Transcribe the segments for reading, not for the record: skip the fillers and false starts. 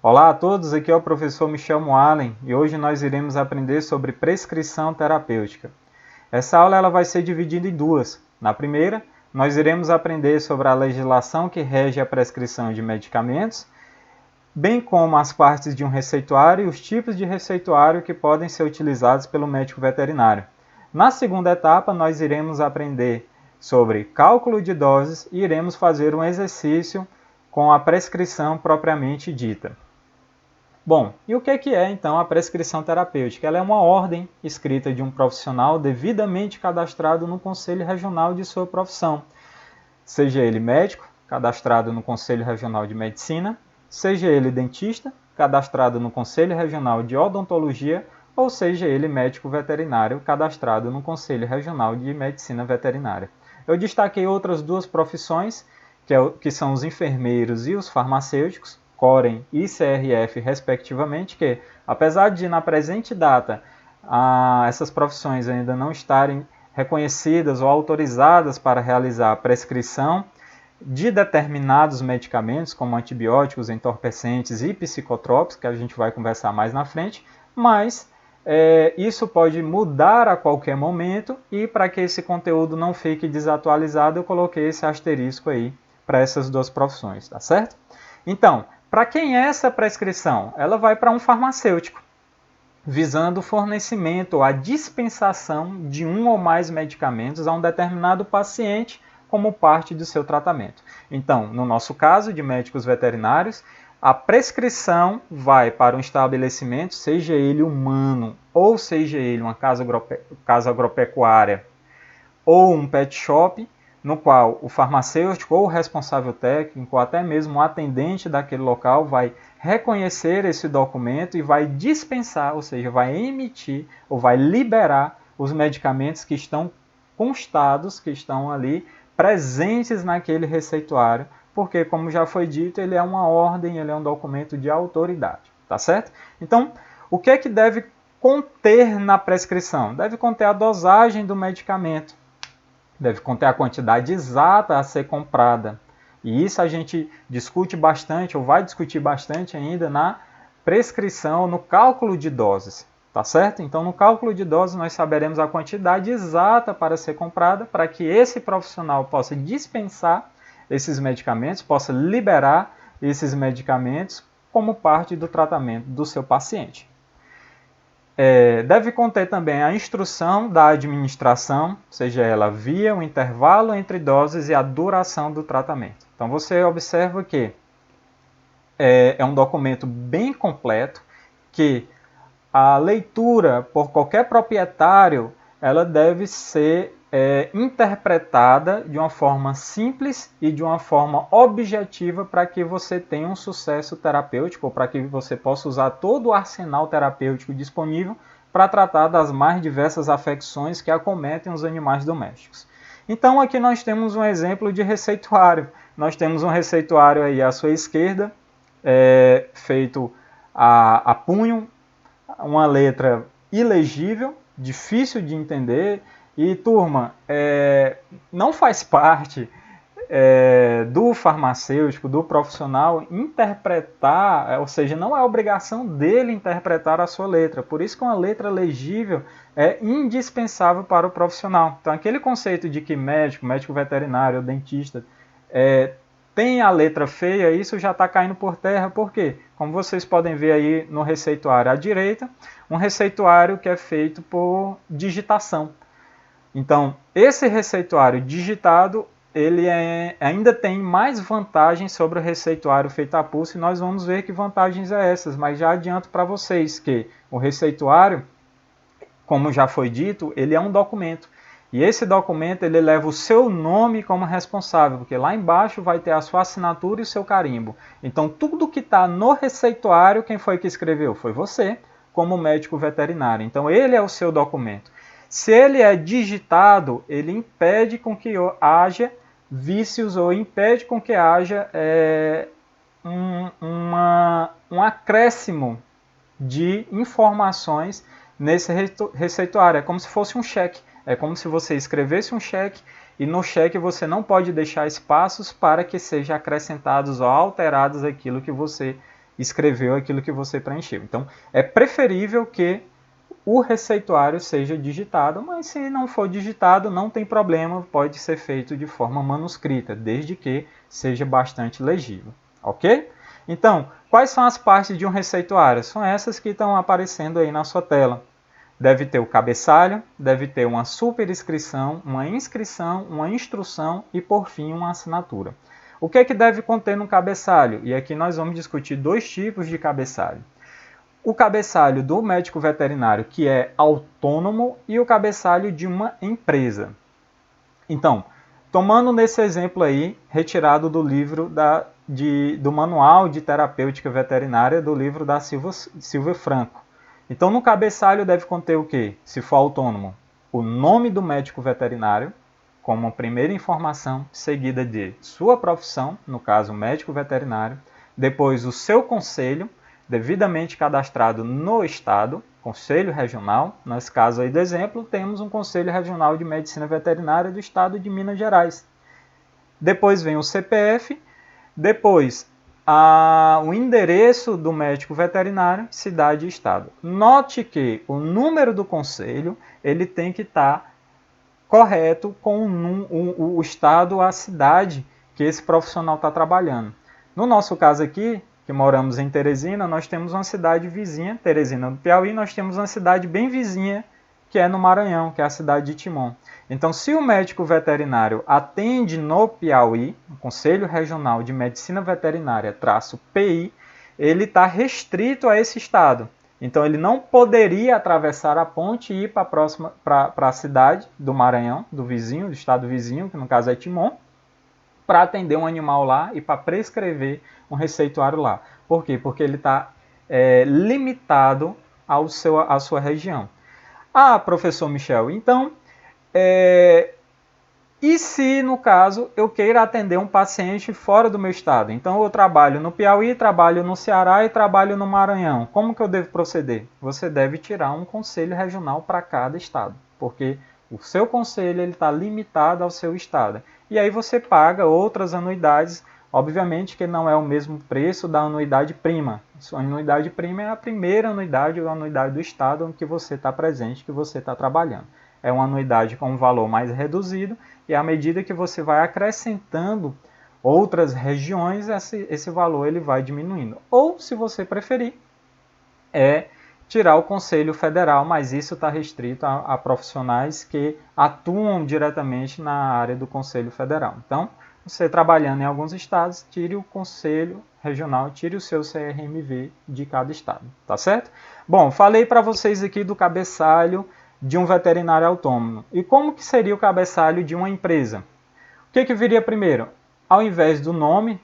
Olá a todos, aqui é o professor Michel Moalen e hoje nós iremos aprender sobre prescrição terapêutica. Essa aula ela vai ser dividida em duas. Na primeira, nós iremos aprender sobre a legislação que rege a prescrição de medicamentos, bem como as partes de um receituário e os tipos de receituário que podem ser utilizados pelo médico veterinário. Na segunda etapa, nós iremos aprender sobre cálculo de doses e iremos fazer um exercício com a prescrição propriamente dita. Bom, e o que é então a prescrição terapêutica? Ela é uma ordem escrita de um profissional devidamente cadastrado no Conselho Regional de sua profissão, seja ele médico, cadastrado no Conselho Regional de Medicina, seja ele dentista, cadastrado no Conselho Regional de Odontologia, ou seja ele médico veterinário, cadastrado no Conselho Regional de Medicina Veterinária. Eu destaquei outras duas profissões, que são os enfermeiros e os farmacêuticos, Corem e CRF, respectivamente, que, apesar de, na presente data, essas profissões ainda não estarem reconhecidas ou autorizadas para realizar a prescrição de determinados medicamentos, como antibióticos, entorpecentes e psicotrópicos, que a gente vai conversar mais na frente, mas isso pode mudar a qualquer momento e para que esse conteúdo não fique desatualizado, eu coloquei esse asterisco aí para essas duas profissões, tá certo? Então, para quem é essa prescrição? Ela vai para um farmacêutico, visando o fornecimento ou a dispensação de um ou mais medicamentos a um determinado paciente como parte do seu tratamento. Então, no nosso caso de médicos veterinários, a prescrição vai para um estabelecimento, seja ele humano ou seja ele uma casa agropecuária ou um pet shop, no qual o farmacêutico ou o responsável técnico, ou até mesmo o atendente daquele local, vai reconhecer esse documento e vai dispensar, ou seja, vai emitir ou vai liberar os medicamentos que estão constados, que estão ali presentes naquele receituário, porque, como já foi dito, ele é uma ordem, ele é um documento de autoridade, tá certo? Então, o que é que deve conter na prescrição? Deve conter a dosagem do medicamento, deve conter a quantidade exata a ser comprada. E isso a gente discute bastante, ou vai discutir bastante ainda na prescrição, no cálculo de doses, tá certo? Então, no cálculo de doses, nós saberemos a quantidade exata para ser comprada, para que esse profissional possa dispensar esses medicamentos, possa liberar esses medicamentos como parte do tratamento do seu paciente. Deve conter também a instrução da administração, seja ela via o intervalo entre doses e a duração do tratamento. Então você observa que é um documento bem completo, que a leitura por qualquer proprietário ela deve ser interpretada de uma forma simples e de uma forma objetiva para que você tenha um sucesso terapêutico, ou para que você possa usar todo o arsenal terapêutico disponível para tratar das mais diversas afecções que acometem os animais domésticos. Então aqui nós temos um exemplo de receituário. Nós temos um receituário aí à sua esquerda, feito a punho, uma letra ilegível, difícil de entender. E, turma, não faz parte do farmacêutico, do profissional, interpretar, ou seja, não é obrigação dele interpretar a sua letra. Por isso que uma letra legível é indispensável para o profissional. Então, aquele conceito de que médico veterinário, dentista, tem a letra feia, isso já está caindo por terra. Por quê? Como vocês podem ver aí no receituário à direita, um receituário que é feito por digitação. Então, esse receituário digitado, ele ainda tem mais vantagens sobre o receituário feito a pulso, e nós vamos ver que vantagens é essas, mas já adianto para vocês que o receituário, como já foi dito, ele é um documento. E esse documento ele leva o seu nome como responsável, porque lá embaixo vai ter a sua assinatura e o seu carimbo. Então, tudo que está no receituário, quem foi que escreveu? Foi você, como médico veterinário. Então, ele é o seu documento. Se ele é digitado, ele impede com que haja vícios ou impede com que haja um acréscimo de informações nesse receituário. É como se fosse um cheque. É como se você escrevesse um cheque e no cheque você não pode deixar espaços para que sejam acrescentados ou alterados aquilo que você escreveu aquilo que você preencheu. Então, é preferível que o receituário seja digitado, mas se não for digitado, não tem problema, pode ser feito de forma manuscrita, desde que seja bastante legível, ok? Então, quais são as partes de um receituário? São essas que estão aparecendo aí na sua tela. Deve ter o cabeçalho, deve ter uma superscrição, uma inscrição, uma instrução e, por fim, uma assinatura. O que é que deve conter no cabeçalho? E aqui nós vamos discutir dois tipos de cabeçalho. O cabeçalho do médico veterinário, que é autônomo, e o cabeçalho de uma empresa. Então, tomando nesse exemplo aí, retirado do livro do Manual de Terapêutica Veterinária, do livro da Silvia Franco. Então, no cabeçalho deve conter o quê? Se for autônomo, o nome do médico veterinário, como primeira informação, seguida de sua profissão, no caso médico veterinário, depois o seu conselho, devidamente cadastrado no estado, conselho regional, nesse caso aí do exemplo, temos um conselho regional de medicina veterinária do estado de Minas Gerais. Depois vem o CPF, depois o endereço do médico veterinário, cidade e estado. Note que o número do conselho ele tem que estar correto com o estado, a cidade que esse profissional está trabalhando. No nosso caso aqui, que moramos em Teresina, nós temos uma cidade vizinha, Teresina do Piauí, nós temos uma cidade bem vizinha, que é no Maranhão, que é a cidade de Timon. Então, se o médico veterinário atende no Piauí, no Conselho Regional de Medicina Veterinária, -PI, ele está restrito a esse estado. Então, ele não poderia atravessar a ponte e ir para a cidade do Maranhão, do vizinho, do estado vizinho, que no caso é Timon, para atender um animal lá e para prescrever um receituário lá. Por quê? Porque ele está limitado à sua região. Ah, professor Michel, então, e se, no caso, eu queira atender um paciente fora do meu estado? Então, eu trabalho no Piauí, trabalho no Ceará e trabalho no Maranhão. Como que eu devo proceder? Você deve tirar um conselho regional para cada estado, porque o seu conselho está limitado ao seu estado. E aí você paga outras anuidades, obviamente que não é o mesmo preço da anuidade prima. A anuidade prima é a primeira anuidade ou a anuidade do estado em que você está presente, que você está trabalhando. É uma anuidade com um valor mais reduzido e à medida que você vai acrescentando outras regiões, esse valor ele vai diminuindo. Ou, se você preferir, tirar o Conselho Federal, mas isso está restrito a profissionais que atuam diretamente na área do Conselho Federal. Então, você trabalhando em alguns estados, tire o Conselho Regional, tire o seu CRMV de cada estado, tá certo? Bom, falei para vocês aqui do cabeçalho de um veterinário autônomo. E como que seria o cabeçalho de uma empresa? O que viria primeiro? Ao invés do nome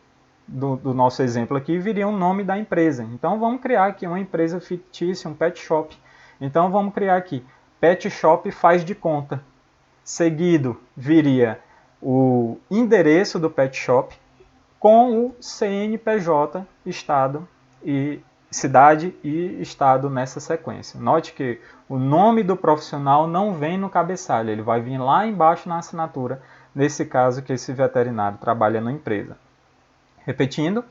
do nosso exemplo aqui, viria o nome da empresa. Então, vamos criar aqui uma empresa fictícia, um pet shop. Então, vamos criar aqui, Pet Shop Faz de Conta. Seguido, viria o endereço do pet shop com o CNPJ, estado e cidade e estado nessa sequência. Note que o nome do profissional não vem no cabeçalho, ele vai vir lá embaixo na assinatura, nesse caso que esse veterinário trabalha na empresa. Repetindo,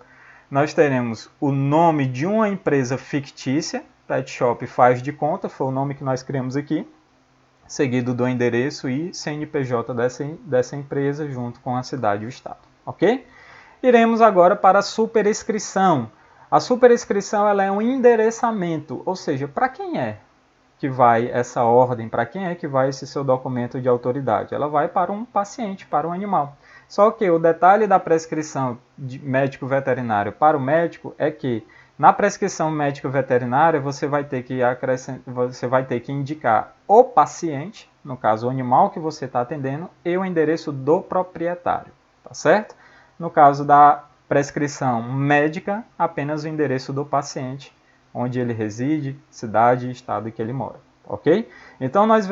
nós teremos o nome de uma empresa fictícia, Pet Shop Faz de Conta, foi o nome que nós criamos aqui, seguido do endereço e CNPJ dessa empresa junto com a cidade e o estado, ok? Iremos agora para a superescrição. A superescrição ela é um endereçamento, ou seja, para quem é que vai essa ordem, para quem é que vai esse seu documento de autoridade? Ela vai para um paciente, para um animal. Só que o detalhe da prescrição de médico veterinário para o médico é que na prescrição médico veterinária você vai ter que indicar o paciente, no caso o animal que você está atendendo, e o endereço do proprietário, tá certo? No caso da prescrição médica, apenas o endereço do paciente, onde ele reside, cidade e estado em que ele mora, ok? Então nós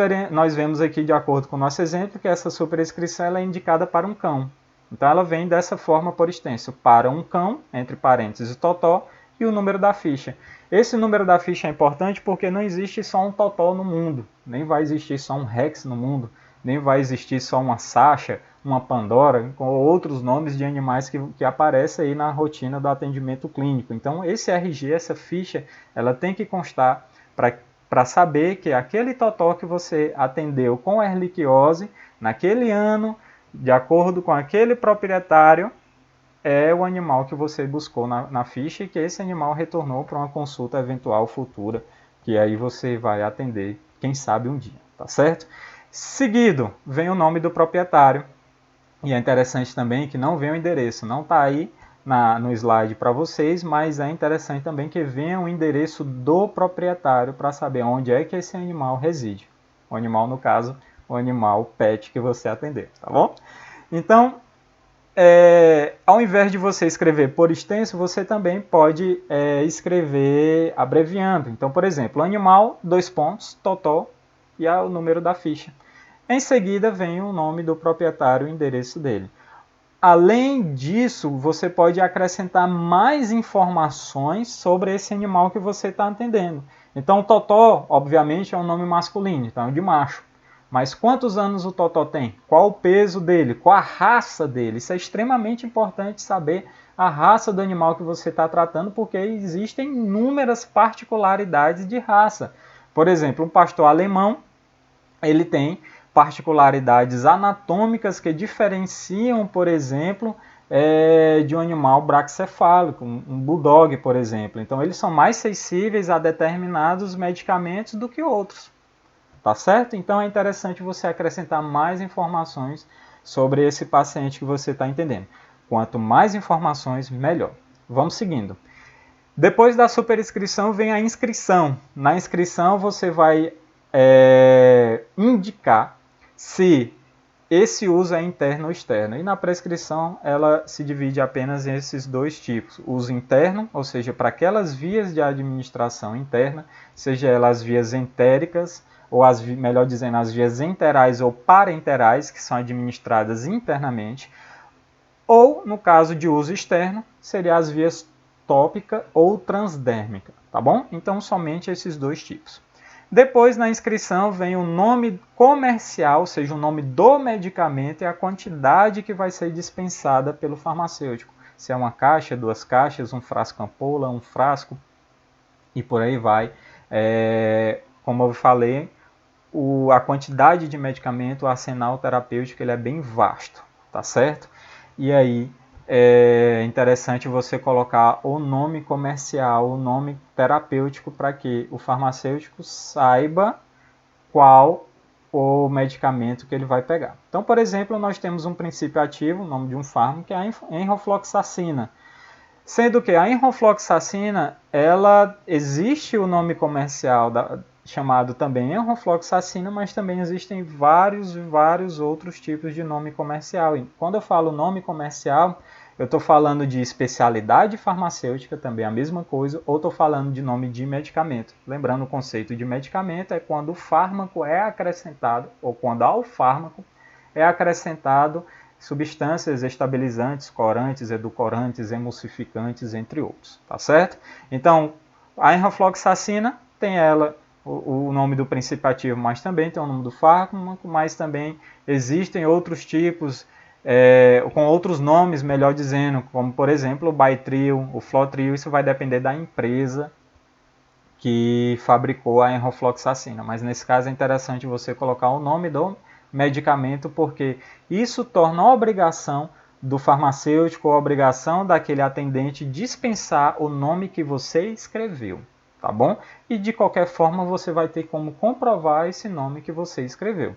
vemos aqui, de acordo com o nosso exemplo, que essa superescrição ela é indicada para um cão. Então ela vem dessa forma por extenso, para um cão, entre parênteses, totó, e o número da ficha. Esse número da ficha é importante porque não existe só um totó no mundo, nem vai existir só um Rex no mundo, nem vai existir só uma Sasha uma Pandora, com outros nomes de animais que aparecem aí na rotina do atendimento clínico. Então, esse RG, essa ficha, ela tem que constar para saber que aquele totó que você atendeu com erliquiose, naquele ano, de acordo com aquele proprietário, é o animal que você buscou na ficha e que esse animal retornou para uma consulta eventual futura, que aí você vai atender, quem sabe um dia, tá certo? Seguido, vem o nome do proprietário, e é interessante também que não vem o endereço, não está aí no slide para vocês, mas é interessante também que venha o endereço do proprietário para saber onde é que esse animal reside. O animal, no caso, o animal pet que você atendeu, tá bom? Então, ao invés de você escrever por extenso, você também pode escrever abreviando. Então, por exemplo, animal, totó, e o número da ficha. Em seguida, vem o nome do proprietário e o endereço dele. Além disso, você pode acrescentar mais informações sobre esse animal que você está atendendo. Então, totó, obviamente, é um nome masculino, então é de macho. Mas quantos anos o totó tem? Qual o peso dele? Qual a raça dele? Isso é extremamente importante saber a raça do animal que você está tratando, porque existem inúmeras particularidades de raça. Por exemplo, um pastor alemão, ele tem particularidades anatômicas que diferenciam, por exemplo, de um animal braquicefálico, um bulldog, por exemplo. Então, eles são mais sensíveis a determinados medicamentos do que outros. Tá certo? Então é interessante você acrescentar mais informações sobre esse paciente que você está entendendo. Quanto mais informações, melhor. Vamos seguindo. Depois da superscrição vem a inscrição. Na inscrição você vai indicar se esse uso é interno ou externo. E na prescrição ela se divide apenas em esses dois tipos. Uso interno, ou seja, para aquelas vias de administração interna, seja elas vias entéricas, ou melhor dizendo, as vias enterais ou parenterais, que são administradas internamente, ou, no caso de uso externo, seriam as vias tópica ou transdérmica, tá bom? Então, somente esses dois tipos. Depois, na inscrição, vem o nome comercial, ou seja, o nome do medicamento e a quantidade que vai ser dispensada pelo farmacêutico. Se é uma caixa, 2 caixas, um frasco ampola, um frasco, e por aí vai. Como eu falei, a quantidade de medicamento, o arsenal terapêutico, ele é bem vasto, tá certo? E aí é interessante você colocar o nome comercial, o nome terapêutico, para que o farmacêutico saiba qual o medicamento que ele vai pegar. Então, por exemplo, nós temos um princípio ativo, o nome de um fármaco, que é a enrofloxacina. Sendo que a enrofloxacina, ela existe o nome comercial chamado também enrofloxacina, mas também existem vários outros tipos de nome comercial. E quando eu falo nome comercial, eu estou falando de especialidade farmacêutica, também a mesma coisa, ou estou falando de nome de medicamento. Lembrando, o conceito de medicamento é quando o fármaco é acrescentado, ou quando ao fármaco é acrescentado substâncias estabilizantes, corantes, edulcorantes, emulsificantes, entre outros, tá certo? Então, a enrofloxacina tem o nome do princípio ativo, mas também tem o nome do fármaco, mas também existem outros tipos, com outros nomes, melhor dizendo, como por exemplo o Baitril, o Flotril. Isso vai depender da empresa que fabricou a enrofloxacina, mas nesse caso é interessante você colocar o nome do medicamento, porque isso torna a obrigação do farmacêutico, a obrigação daquele atendente dispensar o nome que você escreveu, tá bom? E de qualquer forma você vai ter como comprovar esse nome que você escreveu.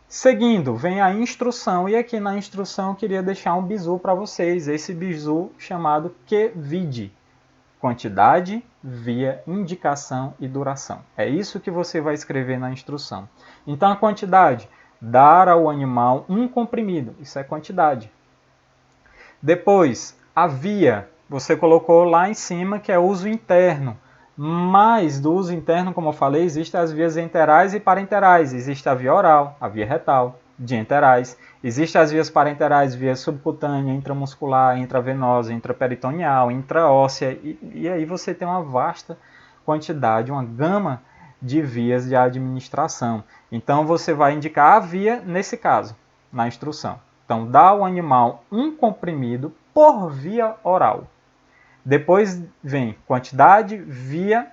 Seguindo, vem a instrução, e aqui na instrução eu queria deixar um bizu para vocês, esse bizu chamado QVID, quantidade, via, indicação e duração. É isso que você vai escrever na instrução. Então a quantidade, dar ao animal um comprimido, isso é quantidade. Depois, a via, você colocou lá em cima que é uso interno, mas do uso interno, como eu falei, existem as vias enterais e parenterais. Existe a via oral, a via retal, dienterais. Existem as vias parenterais, via subcutânea, intramuscular, intravenosa, intraperitoneal, intraóssea, e aí você tem uma vasta quantidade, uma gama de vias de administração. Então você vai indicar a via nesse caso, na instrução. Então, dá ao animal um comprimido por via oral. Depois vem quantidade via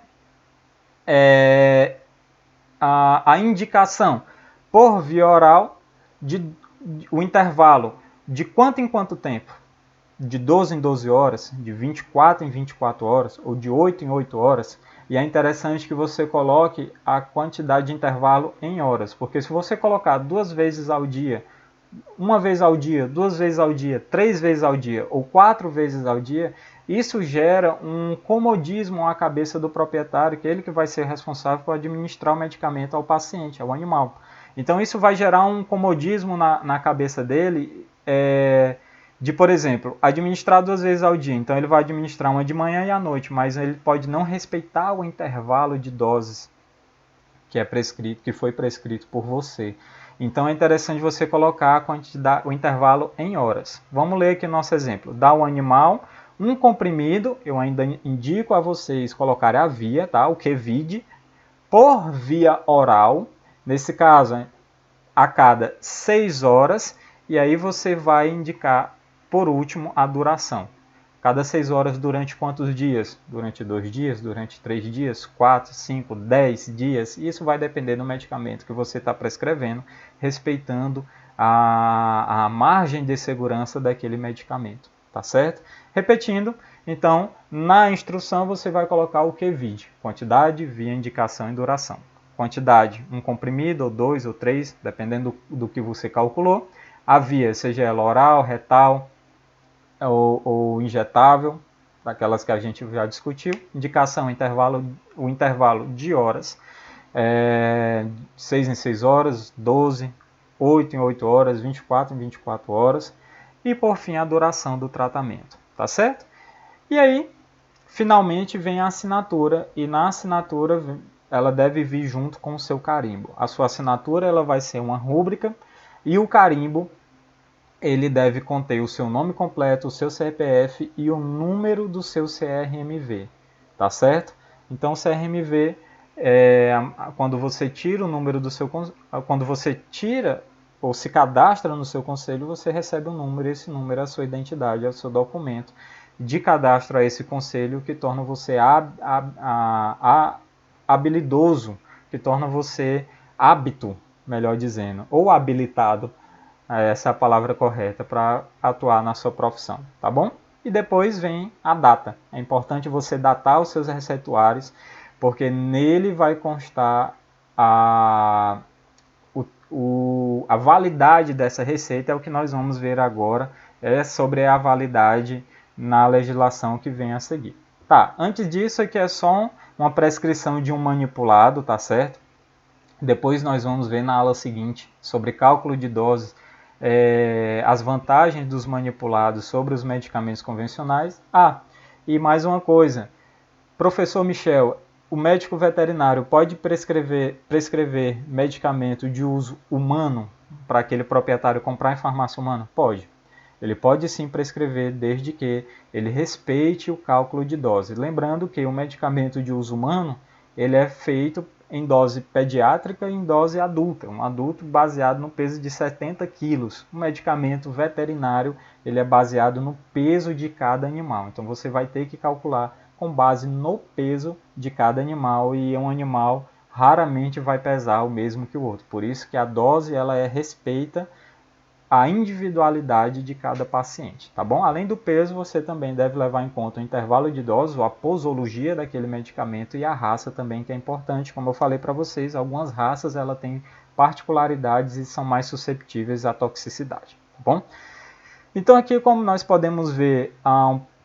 a indicação por via oral, o intervalo de quanto em quanto tempo? De 12 em 12 horas, de 24 em 24 horas ou de 8 em 8 horas. E é interessante que você coloque a quantidade de intervalo em horas, porque se você colocar 2 vezes ao dia, 1 vez ao dia, 2 vezes ao dia, 3 vezes ao dia ou 4 vezes ao dia, isso gera um comodismo à cabeça do proprietário, que é ele que vai ser responsável por administrar o medicamento ao paciente, ao animal. Então isso vai gerar um comodismo na cabeça dele, de, por exemplo, administrar 2 vezes ao dia. Então ele vai administrar uma de manhã e à noite, mas ele pode não respeitar o intervalo de doses que foi prescrito por você. Então é interessante você colocar a quantidade, o intervalo em horas. Vamos ler aqui o nosso exemplo. Dá ao animal um comprimido, eu ainda indico a vocês colocarem a via, tá? O QVID, por via oral, nesse caso, a cada 6 horas, e aí você vai indicar, por último, a duração. Cada 6 horas durante quantos dias? Durante 2 dias, durante 3 dias, 4, 5, 10 dias. Isso vai depender do medicamento que você está prescrevendo, respeitando a margem de segurança daquele medicamento. Tá certo? Repetindo, então, na instrução você vai colocar o QVID, quantidade, via, indicação e duração. Quantidade, um comprimido, ou 2 ou 3, dependendo do que você calculou. A via, seja ela oral, retal, ou injetável, daquelas que a gente já discutiu. Indicação, o intervalo de horas, 6 em 6 horas, 12, 8 em 8 horas, 24 em 24 horas. E por fim a duração do tratamento, tá certo? E aí, finalmente vem a assinatura, e na assinatura ela deve vir junto com o seu carimbo. A sua assinatura ela vai ser uma rúbrica, e o carimbo ele deve conter o seu nome completo, o seu CPF e o número do seu CRMV, tá certo? Então o CRMV, quando você tira o número do seu, quando você tira ou se cadastra no seu conselho, você recebe um número, e esse número é a sua identidade, é o seu documento de cadastro a esse conselho, que torna você habilidoso, que torna você hábito, melhor dizendo, ou habilitado, essa é a palavra correta, para atuar na sua profissão, tá bom? E depois vem a data. É importante você datar os seus receituários, porque nele vai constar a validade dessa receita. É o que nós vamos ver agora, é sobre a validade na legislação que vem a seguir. Tá, antes disso aqui é só uma prescrição de um manipulado, tá certo? Depois nós vamos ver na aula seguinte sobre cálculo de doses, as vantagens dos manipulados sobre os medicamentos convencionais. E mais uma coisa, professor Michel, o médico veterinário pode prescrever medicamento de uso humano para aquele proprietário comprar em farmácia humana? Pode. Ele pode sim prescrever, desde que ele respeite o cálculo de dose. Lembrando que o medicamento de uso humano ele é feito em dose pediátrica e em dose adulta. Um adulto baseado no peso de 70 quilos. O medicamento veterinário ele é baseado no peso de cada animal. Então você vai ter que calcular com base no peso de cada animal, e um animal raramente vai pesar o mesmo que o outro. Por isso que a dose ela respeita a individualidade de cada paciente, tá bom? Além do peso, você também deve levar em conta o intervalo de dose, a posologia daquele medicamento e a raça também, que é importante. Como eu falei para vocês, algumas raças ela têm particularidades e são mais susceptíveis à toxicidade, tá bom? Então aqui, como nós podemos ver,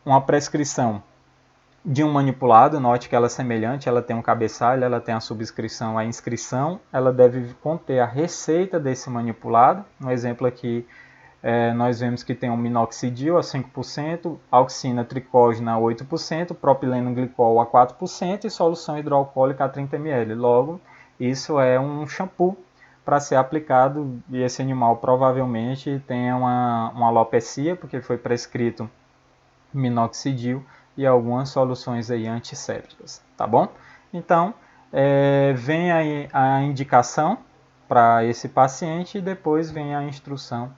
uma prescrição de um manipulado, note que ela é semelhante, ela tem um cabeçalho, ela tem a subscrição, a inscrição, ela deve conter a receita desse manipulado. No exemplo aqui, nós vemos que tem um minoxidil a 5%, auxina tricógena a 8%, propileno glicol a 4% e solução hidroalcoólica a 30 ml. Logo, isso é um shampoo para ser aplicado, e esse animal provavelmente tem uma alopecia, porque foi prescrito minoxidil e algumas soluções aí antissépticas, tá bom? Então, vem aí a indicação para esse paciente, e depois vem a instrução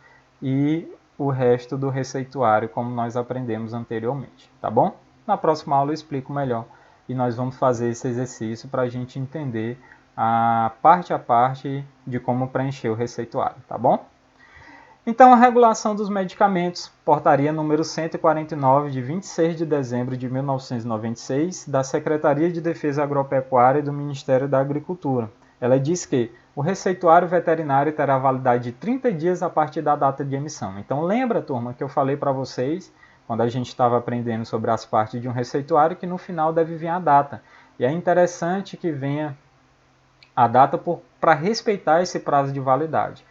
e o resto do receituário, como nós aprendemos anteriormente, tá bom? Na próxima aula eu explico melhor e nós vamos fazer esse exercício para a gente entender a parte de como preencher o receituário, tá bom? Então, a regulação dos medicamentos, portaria número 149, de 26 de dezembro de 1996, da Secretaria de Defesa Agropecuária e do Ministério da Agricultura. Ela diz que o receituário veterinário terá validade de 30 dias a partir da data de emissão. Então, lembra, turma, que eu falei para vocês, quando a gente estava aprendendo sobre as partes de um receituário, que no final deve vir a data. E é interessante que venha a data para respeitar esse prazo de validade.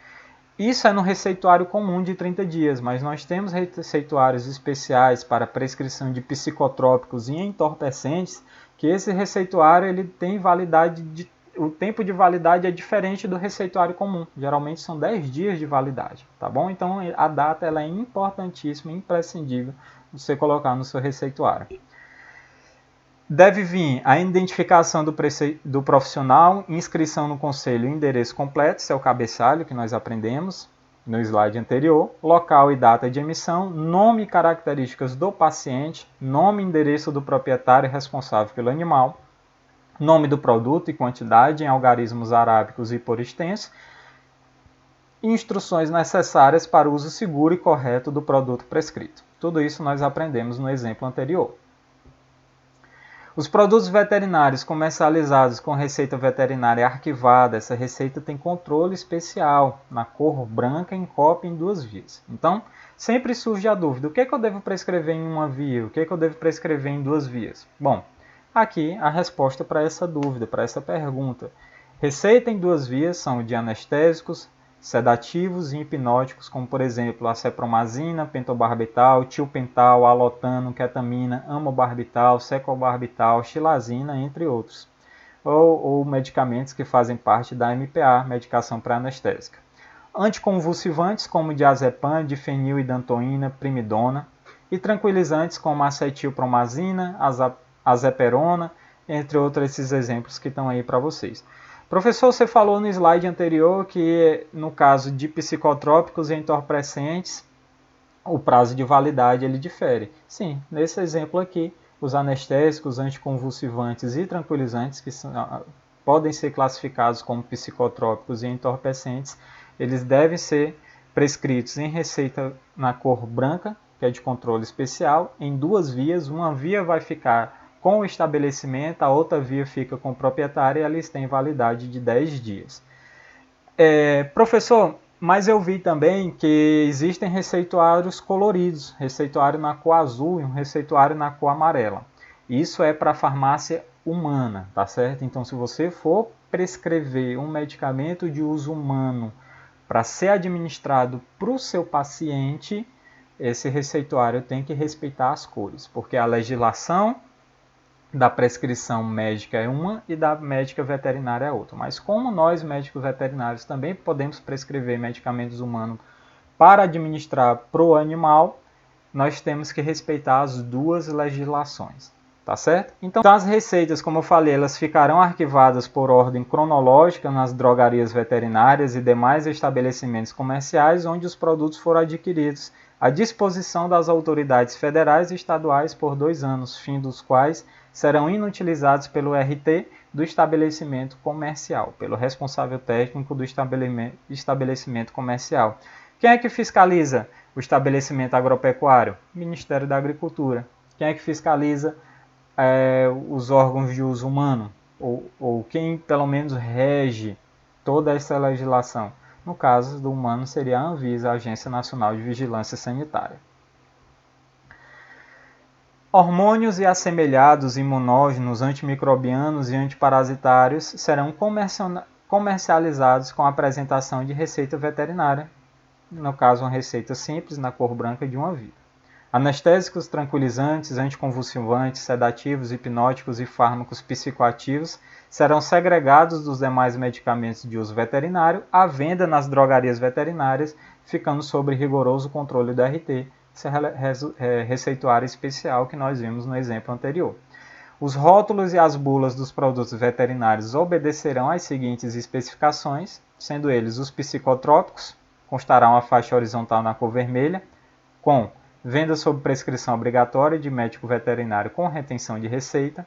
Isso é no receituário comum de 30 dias, mas nós temos receituários especiais para prescrição de psicotrópicos e entorpecentes, que esse receituário ele tem validade o tempo de validade é diferente do receituário comum. Geralmente são 10 dias de validade, tá bom? Então a data ela é importantíssima, imprescindível você colocar no seu receituário. Deve vir a identificação do profissional, inscrição no conselho e endereço completo, esse é o cabeçalho que nós aprendemos no slide anterior, local e data de emissão, nome e características do paciente, nome e endereço do proprietário responsável pelo animal, nome do produto e quantidade em algarismos arábicos e por extenso, e instruções necessárias para o uso seguro e correto do produto prescrito. Tudo isso nós aprendemos no exemplo anterior. Os produtos veterinários comercializados com receita veterinária arquivada, essa receita tem controle especial na cor branca em cópia em 2 vias. Então, sempre surge a dúvida, o que eu devo prescrever em uma via, o que eu devo prescrever em 2 vias? Bom, aqui a resposta para essa dúvida, para essa pergunta. Receita em 2 vias são de anestésicos, sedativos e hipnóticos, como por exemplo a cepromazina, pentobarbital, tilpental, alotano, ketamina, amobarbital, secobarbital, xilazina, entre outros. Ou medicamentos que fazem parte da MPA, medicação pré-anestésica. Anticonvulsivantes como diazepam, difenil e dantoína, primidona. E tranquilizantes como acetilpromazina, azeperona, entre outros esses exemplos que estão aí para vocês. Professor, você falou no slide anterior que no caso de psicotrópicos e entorpecentes, o prazo de validade ele difere. Sim, nesse exemplo aqui, os anestésicos, anticonvulsivantes e tranquilizantes, que podem ser classificados como psicotrópicos e entorpecentes, eles devem ser prescritos em receita na cor branca, que é de controle especial, em 2 vias. Uma via vai ficar com o estabelecimento, a outra via fica com o proprietário e eles têm validade de 10 dias. Professor, mas eu vi também que existem receituários coloridos, receituário na cor azul e um receituário na cor amarela. Isso é para a farmácia humana, tá certo? Então, se você for prescrever um medicamento de uso humano para ser administrado para o seu paciente, esse receituário tem que respeitar as cores, porque a legislação da prescrição médica é uma e da médica veterinária é outra. Mas como nós, médicos veterinários, também podemos prescrever medicamentos humanos para administrar para o animal, nós temos que respeitar as 2 legislações, tá certo? Então, as receitas, como eu falei, elas ficarão arquivadas por ordem cronológica nas drogarias veterinárias e demais estabelecimentos comerciais onde os produtos foram adquiridos, à disposição das autoridades federais e estaduais por 2 anos, fim dos quais serão inutilizados pelo RT do estabelecimento comercial, pelo responsável técnico do estabelecimento comercial. Quem é que fiscaliza o estabelecimento agropecuário? Ministério da Agricultura. Quem é que fiscaliza os órgãos de uso humano? Ou quem, pelo menos, rege toda essa legislação? No caso do humano, seria a Anvisa, a Agência Nacional de Vigilância Sanitária. Hormônios e assemelhados imunógenos, antimicrobianos e antiparasitários serão comercializados com a apresentação de receita veterinária, no caso uma receita simples na cor branca de uma via. Anestésicos, tranquilizantes, anticonvulsivantes, sedativos, hipnóticos e fármacos psicoativos serão segregados dos demais medicamentos de uso veterinário à venda nas drogarias veterinárias, ficando sob rigoroso controle do RT, esse receituário especial que nós vimos no exemplo anterior. Os rótulos e as bulas dos produtos veterinários obedecerão às seguintes especificações, sendo eles os psicotrópicos, constará uma faixa horizontal na cor vermelha, com venda sob prescrição obrigatória de médico veterinário com retenção de receita.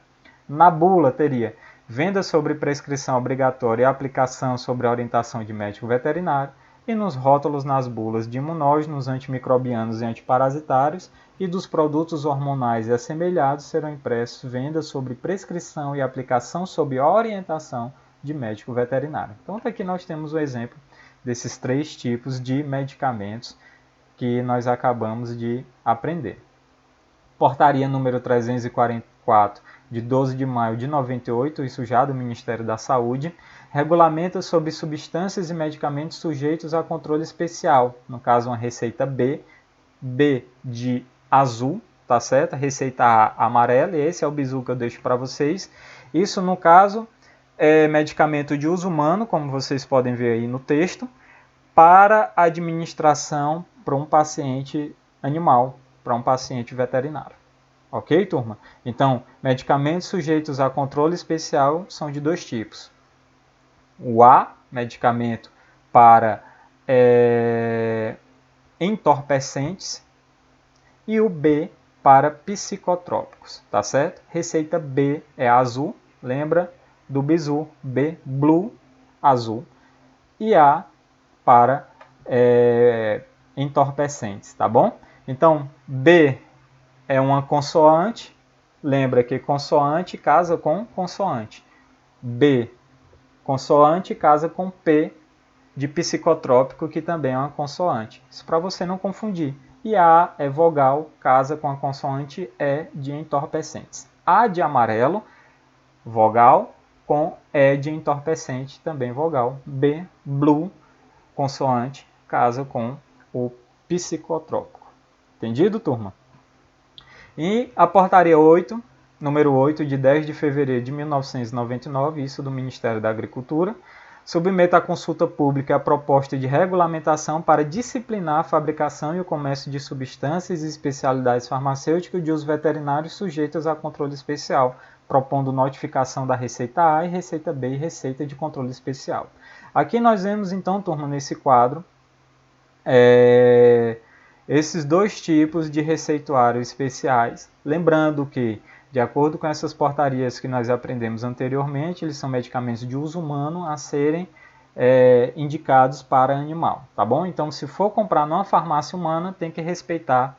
Na bula teria venda sobre prescrição obrigatória e aplicação sobre a orientação de médico veterinário. E nos rótulos nas bulas de imunógenos, antimicrobianos e antiparasitários e dos produtos hormonais e assemelhados serão impressos venda sobre prescrição e aplicação sob orientação de médico veterinário. Então aqui nós temos o exemplo desses 3 tipos de medicamentos que nós acabamos de aprender. Portaria número 344, de 12 de maio de 98, isso já do Ministério da Saúde, regulamenta sobre substâncias e medicamentos sujeitos a controle especial. No caso, uma receita B de azul, tá certo? Receita A amarela, e esse é o bizu que eu deixo para vocês. Isso, no caso, é medicamento de uso humano, como vocês podem ver aí no texto, para administração para um paciente animal, para um paciente veterinário. Ok, turma? Então, medicamentos sujeitos a controle especial são de 2 tipos. O A, medicamento para entorpecentes, e o B para psicotrópicos, tá certo? Receita B é azul, lembra do bizu, B, blue, azul, e A para entorpecentes, tá bom? Então, B é uma consoante, lembra que consoante casa com consoante. B, consoante casa com P de psicotrópico, que também é uma consoante. Isso para você não confundir. E A é vogal, casa com a consoante E de entorpecentes. A de amarelo, vogal, com E de entorpecente, também vogal. B, blue, consoante, casa com o psicotrópico. Entendido, turma? E a portaria 8, número 8, de 10 de fevereiro de 1999, isso do Ministério da Agricultura, submeta à consulta pública a proposta de regulamentação para disciplinar a fabricação e o comércio de substâncias e especialidades farmacêuticas de uso veterinário sujeitas a controle especial, propondo notificação da Receita A e Receita B e Receita de Controle Especial. Aqui nós vemos então, turma, nesse quadro, esses 2 tipos de receituários especiais. Lembrando que, de acordo com essas portarias que nós aprendemos anteriormente, eles são medicamentos de uso humano a serem indicados para animal, tá bom? Então, se for comprar numa farmácia humana, tem que respeitar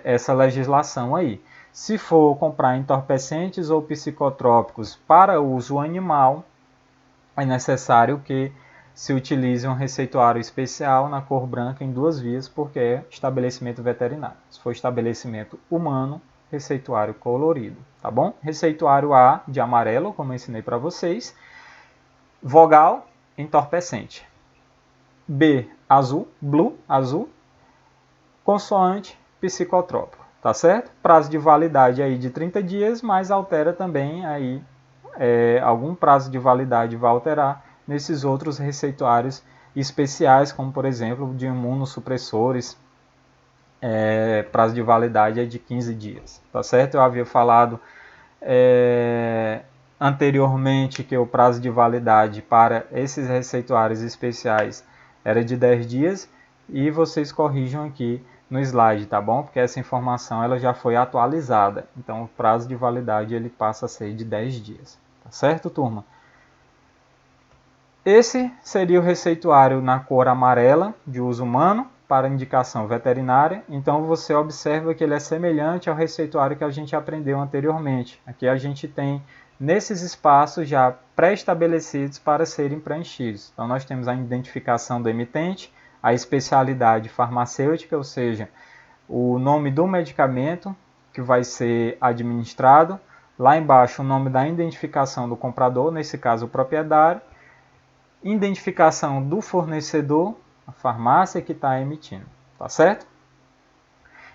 essa legislação aí. Se for comprar entorpecentes ou psicotrópicos para uso animal, é necessário que se utilize um receituário especial na cor branca em 2 vias, porque é estabelecimento veterinário. Se for estabelecimento humano, receituário colorido, tá bom? Receituário A de amarelo, como eu ensinei para vocês. Vogal, entorpecente. B, azul, blue, azul. Consoante, psicotrópico, tá certo? Prazo de validade aí de 30 dias, mas altera também aí, algum prazo de validade vai alterar nesses outros receituários especiais, como por exemplo de imunossupressores, prazo de validade é de 15 dias, tá certo? Eu havia falado anteriormente que o prazo de validade para esses receituários especiais era de 10 dias, e vocês corrijam aqui no slide, tá bom? Porque essa informação ela já foi atualizada, então o prazo de validade ele passa a ser de 10 dias, tá certo, turma? Esse seria o receituário na cor amarela, de uso humano, para indicação veterinária. Então você observa que ele é semelhante ao receituário que a gente aprendeu anteriormente. Aqui a gente tem nesses espaços já pré-estabelecidos para serem preenchidos. Então nós temos a identificação do emitente, a especialidade farmacêutica, ou seja, o nome do medicamento que vai ser administrado. Lá embaixo o nome da identificação do comprador, nesse caso o proprietário. Identificação do fornecedor, a farmácia que está emitindo, tá certo?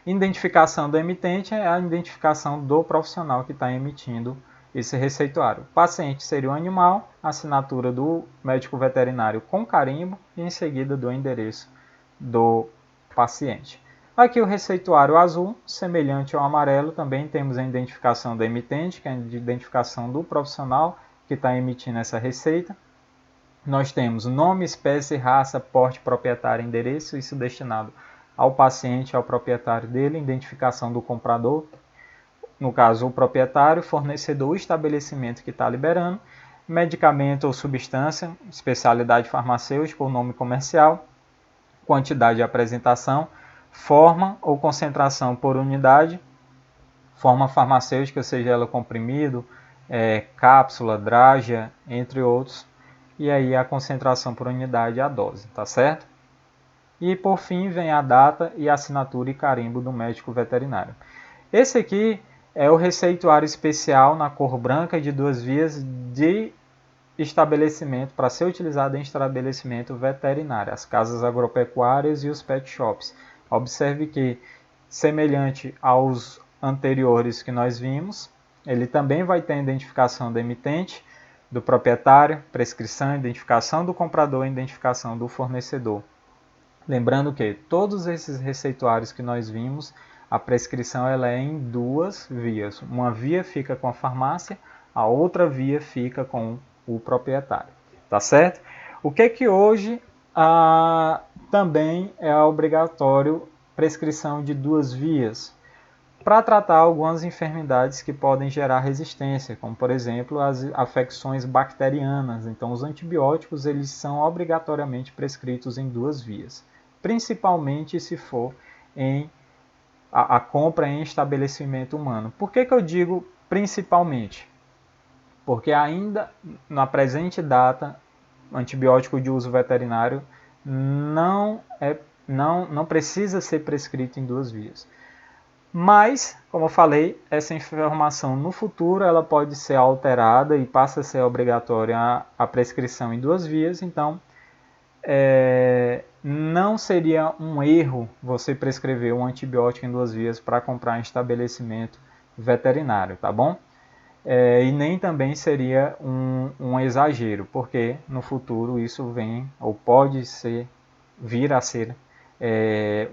Identificação do emitente é a identificação do profissional que está emitindo esse receituário. O paciente seria o animal, assinatura do médico veterinário com carimbo e em seguida do endereço do paciente. Aqui o receituário azul, semelhante ao amarelo, também temos a identificação do emitente, que é a identificação do profissional que está emitindo essa receita. nós temos nome, espécie, raça, porte, proprietário, endereço, isso destinado ao paciente, ao proprietário dele, identificação do comprador, no caso o proprietário, fornecedor, o estabelecimento que está liberando, medicamento ou substância, especialidade farmacêutica ou nome comercial, quantidade de apresentação, forma ou concentração por unidade, forma farmacêutica, seja ela comprimido, cápsula, drágia, entre outros, e aí a concentração por unidade e a dose, tá certo? E por fim vem a data e assinatura e carimbo do médico veterinário. Esse aqui é o receituário especial na cor branca de 2 vias de estabelecimento para ser utilizado em estabelecimento veterinário, as casas agropecuárias e os pet shops. Observe que, semelhante aos anteriores que nós vimos, ele também vai ter a identificação do emitente, do proprietário, prescrição, identificação do comprador e identificação do fornecedor. Lembrando que todos esses receituários que nós vimos, a prescrição ela é em 2 vias. Uma via fica com a farmácia, a outra via fica com o proprietário. Tá certo? O que hoje também é obrigatório prescrição de 2 vias? Para tratar algumas enfermidades que podem gerar resistência, como por exemplo as afecções bacterianas. Então os antibióticos eles são obrigatoriamente prescritos em 2 vias, principalmente se for a compra em estabelecimento humano. Por que eu digo principalmente? Porque ainda na presente data, antibiótico de uso veterinário não precisa ser prescrito em 2 vias. Mas, como eu falei, essa informação no futuro ela pode ser alterada e passa a ser obrigatória a prescrição em 2 vias. Então, não seria um erro você prescrever um antibiótico em 2 vias para comprar em estabelecimento veterinário, tá bom? E nem também seria um exagero, porque no futuro isso vem ou pode vir a ser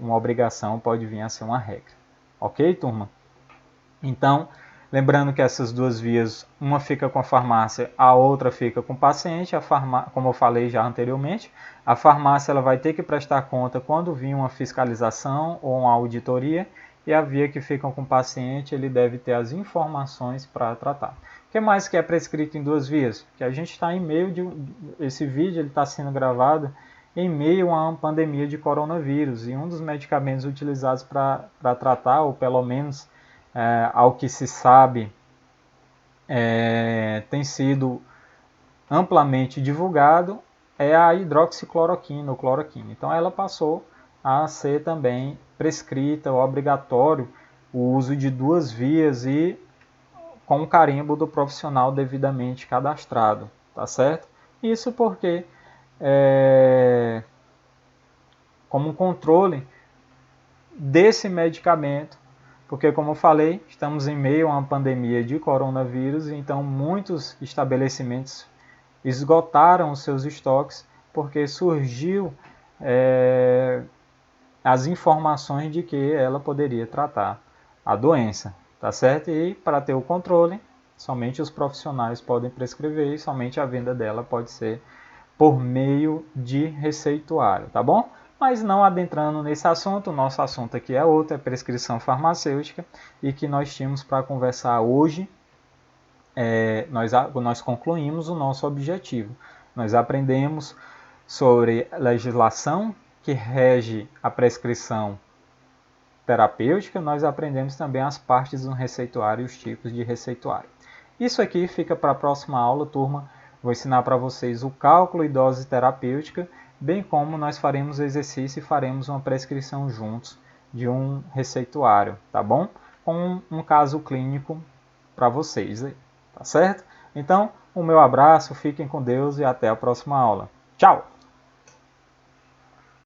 uma obrigação, pode vir a ser uma regra. Ok, turma? Então, lembrando que essas 2 vias, uma fica com a farmácia, a outra fica com o paciente. Como eu falei já anteriormente, a farmácia ela vai ter que prestar conta quando vir uma fiscalização ou uma auditoria, e a via que fica com o paciente, ele deve ter as informações para tratar. O que mais que é prescrito em 2 vias? Que a gente está em meio esse vídeo está sendo gravado em meio a uma pandemia de coronavírus, e um dos medicamentos utilizados para tratar, ou pelo menos ao que se sabe, tem sido amplamente divulgado, é a hidroxicloroquina ou cloroquina. Então ela passou a ser também prescrita, obrigatório, o uso de 2 vias e com o carimbo do profissional devidamente cadastrado, tá certo? Isso porque como um controle desse medicamento, porque como eu falei, estamos em meio a uma pandemia de coronavírus, então muitos estabelecimentos esgotaram os seus estoques porque surgiu as informações de que ela poderia tratar a doença, tá certo? E para ter o controle, somente os profissionais podem prescrever e somente a venda dela pode ser por meio de receituário, tá bom? Mas não adentrando nesse assunto, o nosso assunto aqui é outro, é prescrição farmacêutica, e que nós tínhamos para conversar hoje, nós concluímos o nosso objetivo. Nós aprendemos sobre legislação que rege a prescrição terapêutica, nós aprendemos também as partes do receituário e os tipos de receituário. Isso aqui fica para a próxima aula, turma. Vou ensinar para vocês o cálculo e dose terapêutica, bem como nós faremos o exercício e faremos uma prescrição juntos de um receituário, tá bom? Com um caso clínico para vocês, tá certo? Então, o meu abraço, fiquem com Deus e até a próxima aula. Tchau!